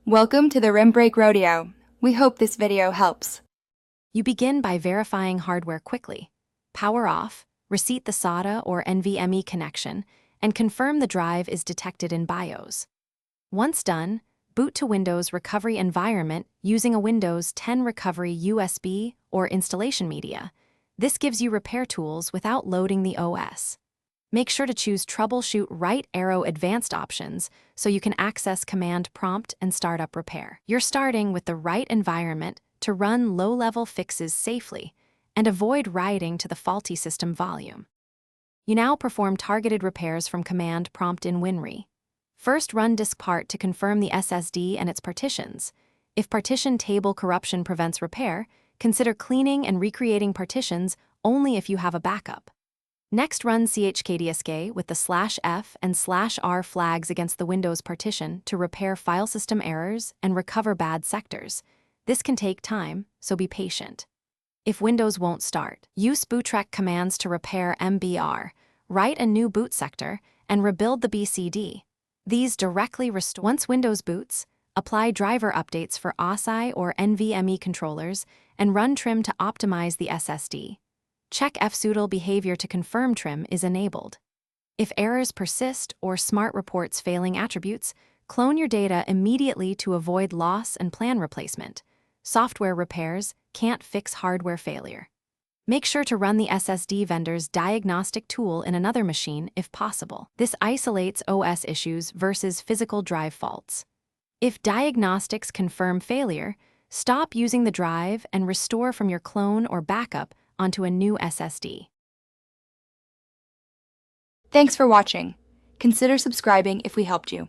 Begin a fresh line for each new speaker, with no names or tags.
Welcome to the Rim Break Rodeo. We hope this video helps.
You begin by verifying hardware quickly. Power off, reset the SATA or NVMe connection, and confirm the drive is detected in BIOS. Once done, boot to Windows recovery environment using a Windows 10 recovery USB or installation media. This gives you repair tools without loading the OS. Make sure to choose Troubleshoot right arrow advanced options so you can access command prompt and start up repair. You're starting with the right environment to run low-level fixes safely and avoid writing to the faulty system volume. You now perform targeted repairs from command prompt in WinRe. First, run diskpart to confirm the SSD and its partitions. If partition table corruption prevents repair, consider cleaning and recreating partitions only if you have a backup. Next, run chkdsk with the /f and /r flags against the Windows partition to repair file system errors and recover bad sectors. This can take time, so be patient. If Windows won't start, use bootrec commands to repair MBR, write a new boot sector, and rebuild the BCD. These directly restore. Once Windows boots, apply driver updates for OSI or NVMe controllers and run trim to optimize the SSD. Check fsutil behavior to confirm trim is enabled. If errors persist or Smart reports failing attributes, clone your data immediately to avoid loss and plan replacement. Software repairs can't fix hardware failure. Make sure to run the SSD vendor's diagnostic tool in another machine if possible. This isolates OS issues versus physical drive faults. If diagnostics confirm failure, stop using the drive and restore from your clone or backup onto a new SSD.
Thanks for watching. Consider subscribing if we helped you.